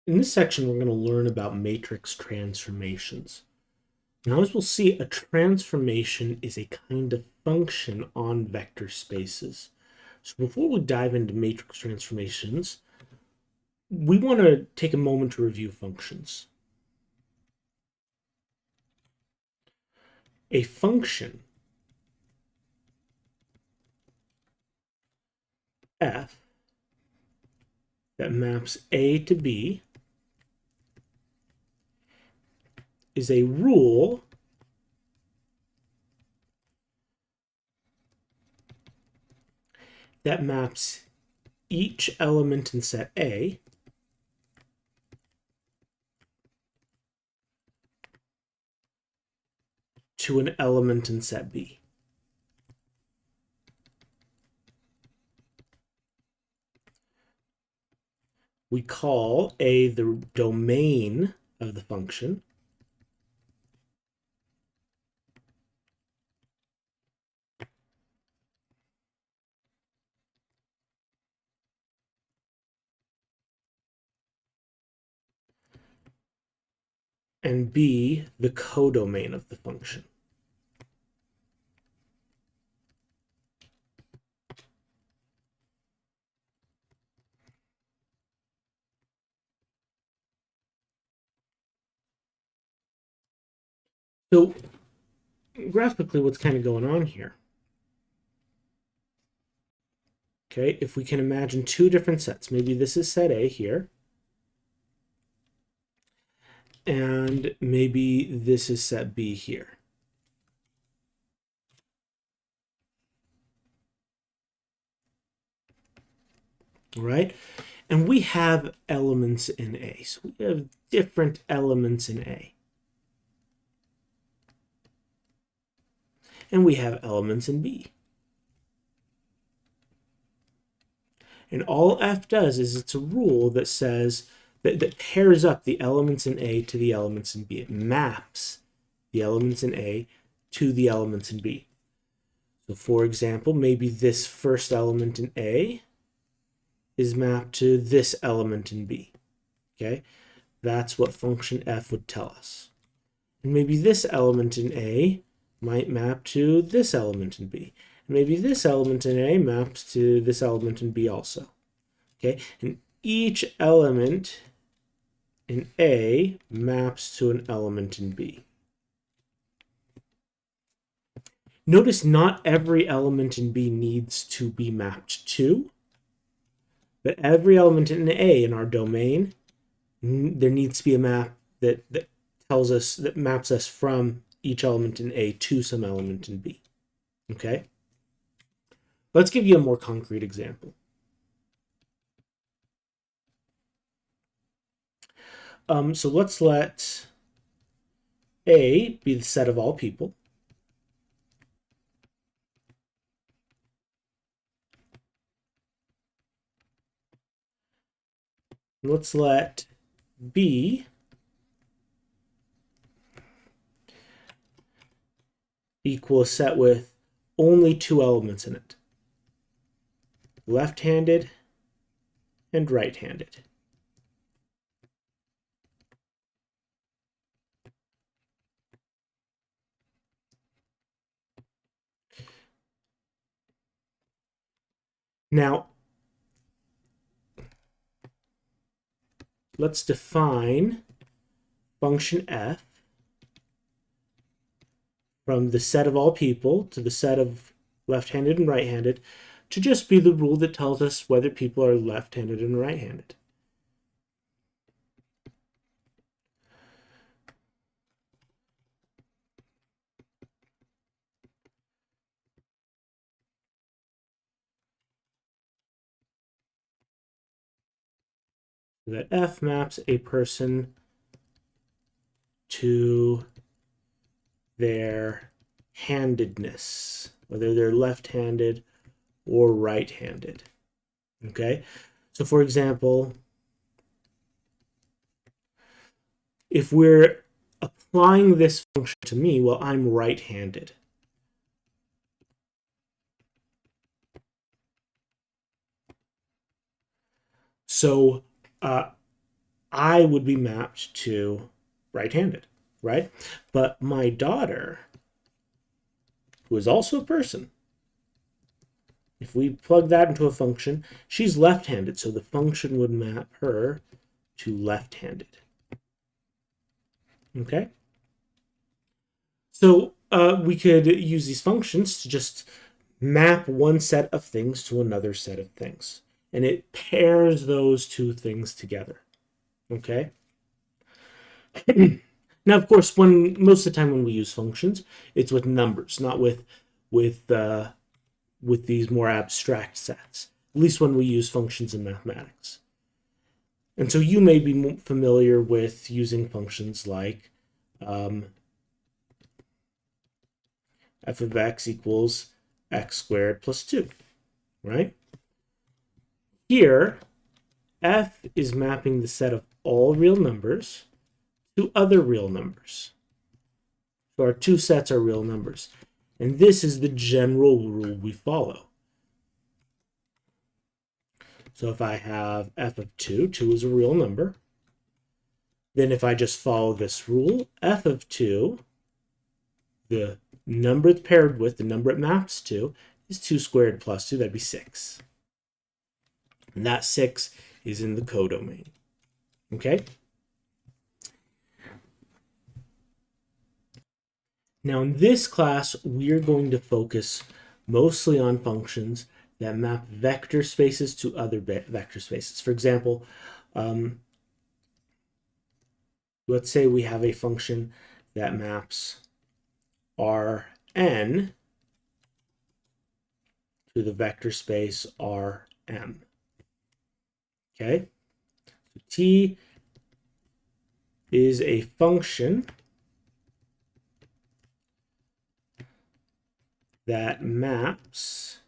In this section, we're going to learn about matrix transformations. Now, as we'll see, a transformation is a kind of function on vector spaces. So before we dive into matrix transformations, we want to take a moment to review functions. A function f that maps A to B is a rule that maps each element in set A to an element in set B. We call A the domain of the function, and B the codomain of the function. So graphically, what's kind of going on here? Okay, if we can imagine two different sets, maybe this is set A here, and maybe this is set B here. All right, and we have elements in A, so we have different elements in A. And we have elements in B. And all F does is it's a rule that says that pairs up the elements in A to the elements in B. It maps the elements in A to the elements in B. So for example, maybe this first element in A is mapped to this element in B. Okay, that's what function f would tell us. And maybe this element in A might map to this element in B. And maybe this element in A maps to this element in B also. Okay, and each element in A maps to an element in B. Notice not every element in B needs to be mapped to, but every element in A in our domain, there needs to be a map that tells us, that maps us from each element in A to some element in B. Okay? Let's give you a more concrete example. So let's let A be the set of all people. Let's let B equal a set with only two elements in it, left-handed and right-handed. Now, let's define function f from the set of all people to the set of left-handed and right-handed to just be the rule that tells us whether people are left-handed and right-handed. That f maps a person to their handedness, whether they're left-handed or right-handed. Okay, so for example, if we're applying this function to me, well, I'm right-handed. So I would be mapped to right-handed, right? But my daughter, who is also a person, if we plug that into a function, she's left-handed, so the function would map her to left-handed. Okay? So we could use these functions to just map one set of things to another set of things. And it pairs those two things together. Okay? Now, of course, most of the time when we use functions, it's with numbers, not with these more abstract sets. At least when we use functions in mathematics. And so you may be familiar with using functions like f of x equals x squared plus 2, right? Here, f is mapping the set of all real numbers to other real numbers. So our two sets are real numbers. And this is the general rule we follow. So if I have f of 2, 2 is a real number. Then if I just follow this rule, f of 2, the number it's paired with, the number it maps to, is 2 squared plus 2. That'd be 6. And that 6 is in the codomain. Okay? Now in this class, we're going to focus mostly on functions that map vector spaces to other vector spaces. For example, let's say we have a function that maps Rn to the vector space Rm. Okay? So T is a function that maps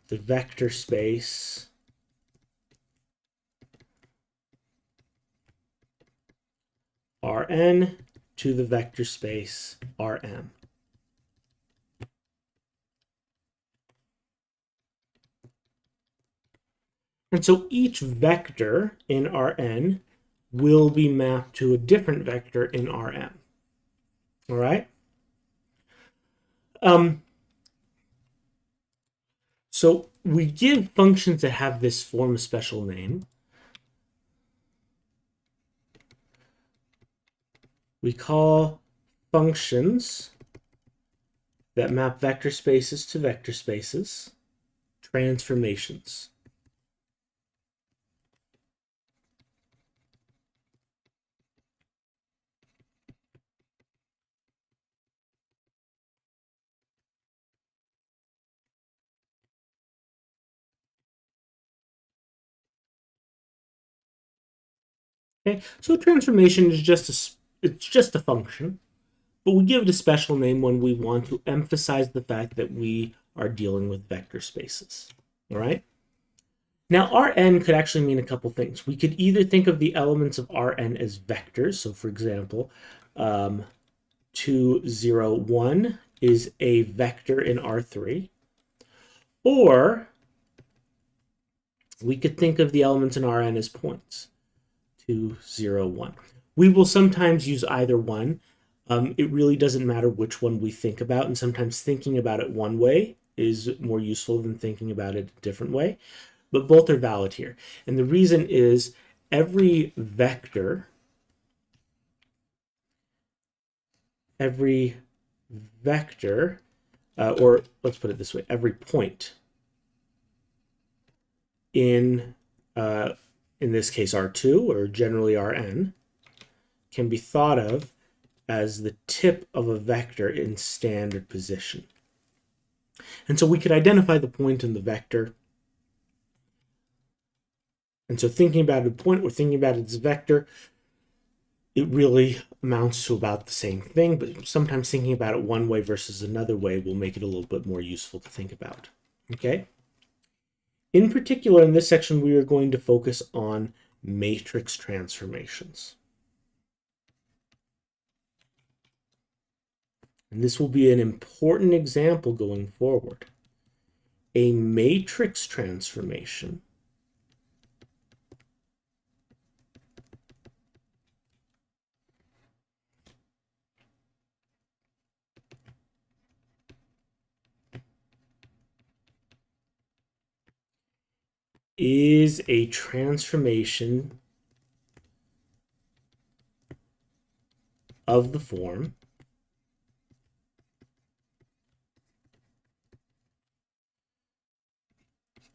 the vector space Rn to the vector space Rm. And so each vector in Rn will be mapped to a different vector in Rm. All right? So we give functions that have this form a special name. We call functions that map vector spaces to vector spaces transformations. Okay, so a transformation is just a function, but we give it a special name when we want to emphasize the fact that we are dealing with vector spaces. All right? Now, Rn could actually mean a couple things. We could either think of the elements of Rn as vectors. So, for example, 2, 0, 1 is a vector in R3. Or we could think of the elements in Rn as points. 2, 0, 1. We will sometimes use either one. It really doesn't matter which one we think about, and sometimes thinking about it one way is more useful than thinking about it a different way. But both are valid here. And the reason is every vector, or let's put it this way, every point in this case R2, or generally Rn, can be thought of as the tip of a vector in standard position. And so we could identify the point in the vector. And so thinking about a point or thinking about it as a vector, it really amounts to about the same thing, but sometimes thinking about it one way versus another way will make it a little bit more useful to think about. Okay? In particular, in this section, we are going to focus on matrix transformations. And this will be an important example going forward. A matrix transformation is a transformation of the form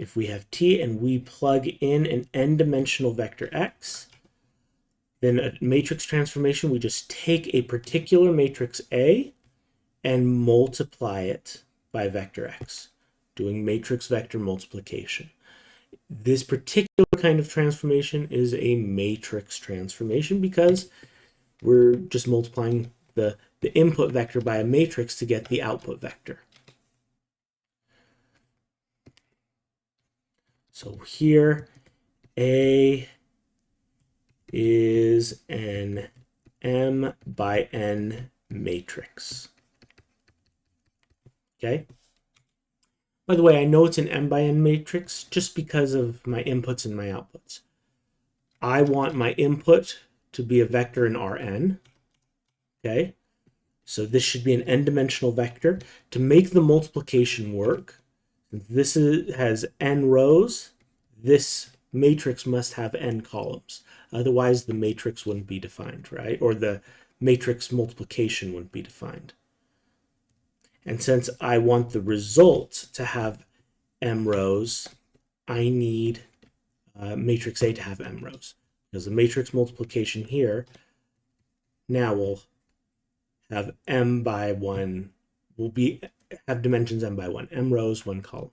if we have T and we plug in an n-dimensional vector x, then a matrix transformation, we just take a particular matrix A and multiply it by vector x, doing matrix vector multiplication. This particular kind of transformation is a matrix transformation because we're just multiplying the input vector by a matrix to get the output vector. So here, A is an M by N matrix. Okay? By the way, I know it's an M by N matrix just because of my inputs and my outputs. I want my input to be a vector in Rn. Okay? So this should be an n-dimensional vector. To make the multiplication work, this has n rows. This matrix must have n columns. Otherwise, the matrix wouldn't be defined, right? Or the matrix multiplication wouldn't be defined. And since I want the result to have m rows, I need matrix A to have m rows. Because the matrix multiplication here now will have m by 1, will have dimensions m by 1, m rows, 1 column.